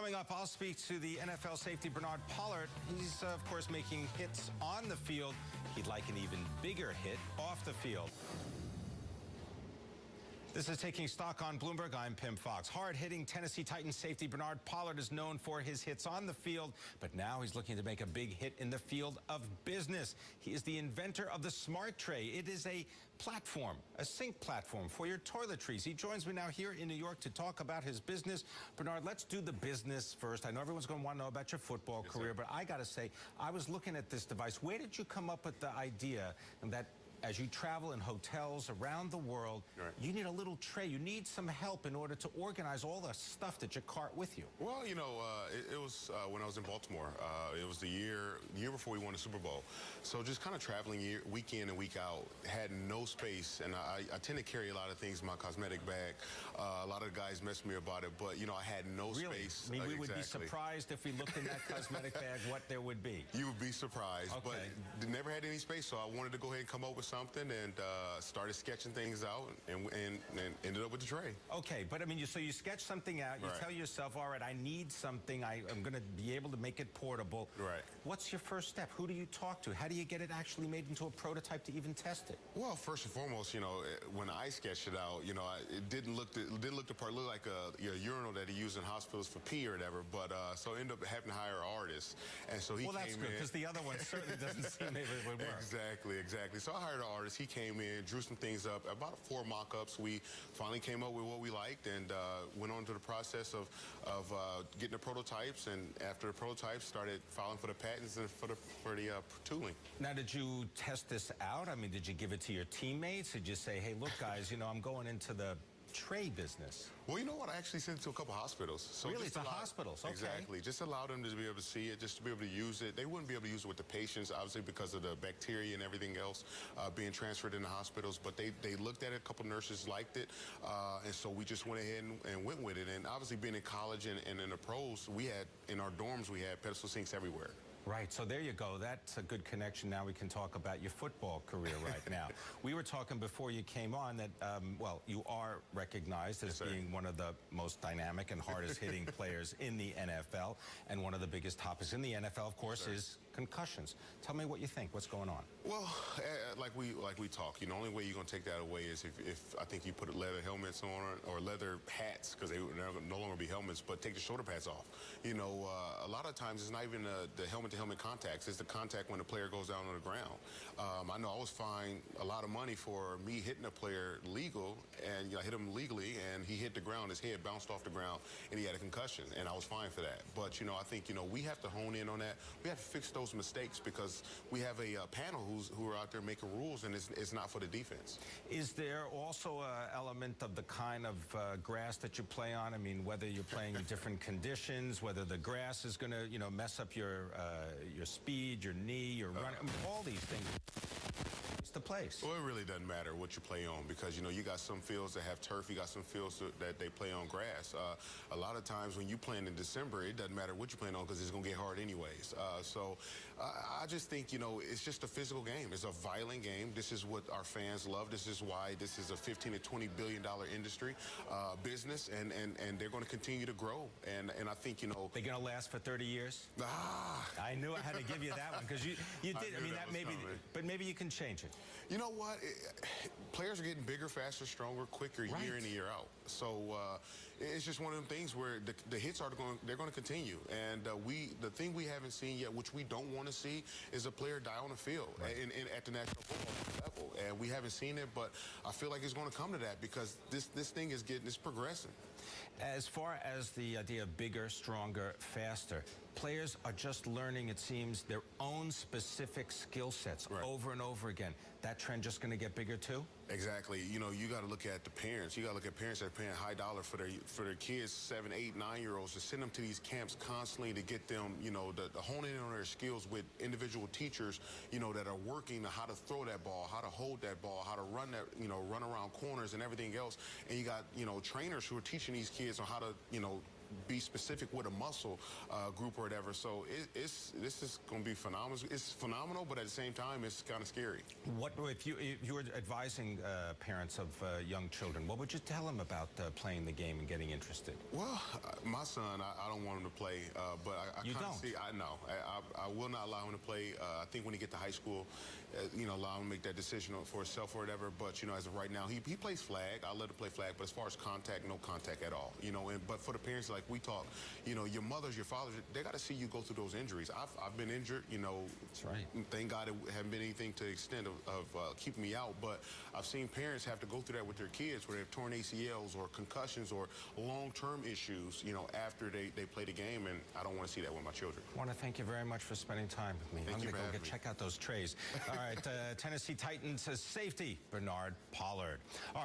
Coming up, I'll speak to the NFL safety Bernard Pollard. He's, of course, making hits on the field. He'd like an even bigger hit off the field. This is Taking Stock on Bloomberg. I'm Pim Fox. Hard-hitting Tennessee Titans safety Bernard Pollard is known for his hits on the field, but now he's looking to make a big hit in the field of business. He is the inventor of the Smart Tray. It is a platform, a sink platform for your toiletries. He joins me now here in New York to talk about his business. Bernard, let's do the business first. I know everyone's going to want to know about your football career, but I got to say, I was looking at this device. Where did you come up with the idea that as you travel in hotels around the world, you need a little tray. You need some help in order to organize all the stuff that you cart with you? Well, you know, it was when I was in Baltimore. It was the year before we won the Super Bowl. So just kind of traveling week in and week out, had no space. And I tend to carry a lot of things in my cosmetic bag. A lot of the guys messed me about it, but, you know, I had no space. I mean, we would be surprised if we looked in that cosmetic bag what there would be. You would be surprised, but never had any space, so I wanted to go ahead and come up with something and started sketching things out and ended up with the tray. Okay, but I mean, so you sketch something out, you tell yourself, all right, I need something, I'm going to be able to make it portable. What's your first step? Who do you talk to? How do you get it actually made into a prototype to even test it? Well, first and foremost, you know, when I sketched it out, you know, it didn't look the part. It looked like a urinal that he used in hospitals for pee or whatever, but so I ended up having to hire an artist. And so he came in. Well, that's good, because the other one certainly doesn't seem maybe it would work. Exactly. So I hired an artist. He came in, drew some things up, about 4 mock-ups. We finally came up with what we liked and went on to the process of getting the prototypes. And after the prototypes, started filing for the patents and for the tooling. Now, did you test this out? I mean, did you give it to your teammates? Did you say, hey, look, guys, you know, I'm going into the tray business? Well, you know what? I actually sent it to a couple hospitals. So really, to hospitals? Okay. Exactly. Just allow them to be able to see it, just to be able to use it. They wouldn't be able to use it with the patients, obviously, because of the bacteria and everything else being transferred in the hospitals. But they looked at it. A couple nurses liked it. And so we just went ahead and went with it. And obviously, being in college and in the pros, we had, in our dorms, we had pedestal sinks everywhere. Right, so there you go. That's a good connection. Now we can talk about your football career right now. We were talking before you came on that, well, you are recognized as being one of the most dynamic and hardest hitting players in the NFL. And one of the biggest topics in the NFL, of course, is concussions. Tell me what you think. What's going on? Well, like we talk, you know, the only way you're going to take that away is if I think you put leather helmets on or leather hats, because they would no longer be helmets, but take the shoulder pads off. You know, a lot of times it's not even the helmet-to-helmet contacts. It's the contact when the player goes down on the ground. I know I was fined a lot of money for me hitting a player legal, and I hit him legally, and he hit the ground. His head bounced off the ground, and he had a concussion, and I was fined for that. But, you know, I think, you know, we have to hone in on that. We have to fix those mistakes because we have a panel who are out there making rules, and it's not for the defense. Is there also an element of the kind of grass that you play on? I mean, whether you're playing in different conditions, whether the grass is going to, you know, mess up your speed, your knee, your run, I mean, all these things. It's the place. Well, it really doesn't matter what you play on because, you know, you got some fields that have turf, you got some fields that they play on grass. A lot of times when you playing in December, it doesn't matter what you're playing on because it's going to get hard anyways. So I just think, you know, it's just a physical game. It's a violent game. This is what our fans love. This is why this is a $15 to $20 billion industry, business, and they're going to continue to grow. And I think, you know. They're going to last for 30 years? I knew I had to give you that one because you did. I mean, that maybe, but maybe you can change it. You know what? Players are getting bigger, faster, stronger, quicker, year in and year out. So it's just one of them things where the hits they're going to continue. And the thing we haven't seen yet, which we don't want to see, is a player die on the field at the national football level. And we haven't seen it, but I feel like it's going to come to that because this thing is progressing. As far as the idea of bigger, stronger, faster, players are just learning, it seems, their own specific skill sets over and over again. That trend just going to get bigger too? Exactly. You know, you got to look at the parents. You got to look at parents that are paying high dollar for their kids, 7, 8, 9-year-olds, to send them to these camps constantly to get them, you know, to hone in on their skills with individual teachers, you know, that are working on how to throw that ball, how to hold that ball, how to run that, you know, run around corners and everything else. And you got, you know, trainers who are teaching these kids on how to, you know, be specific with a muscle group or whatever. So this is going to be phenomenal. It's phenomenal, but at the same time, it's kind of scary. What if you were advising parents of young children? What would you tell them about playing the game and getting interested? Well, my son, I don't want him to play, but I You kind of don't? see. I know. I will not allow him to play. I think when he get to high school, allow him to make that decision for himself or whatever. But as of right now, he plays flag. I'll let him play flag. But as far as contact, no contact at all. But for the parents, like we talk, your mothers, your fathers, they got to see you go through those injuries. I've been injured. That's right. Thank God it haven't been anything to the extent of keeping me out. But I've seen parents have to go through that with their kids, where they've torn ACLs or concussions or long-term issues, after they play the game, and I don't want to see that with my children. I want to thank you very much for spending time with me. Thank I'm you going for to go having me. check out those trays. All right, Tennessee Titans safety, Bernard Pollard. All right.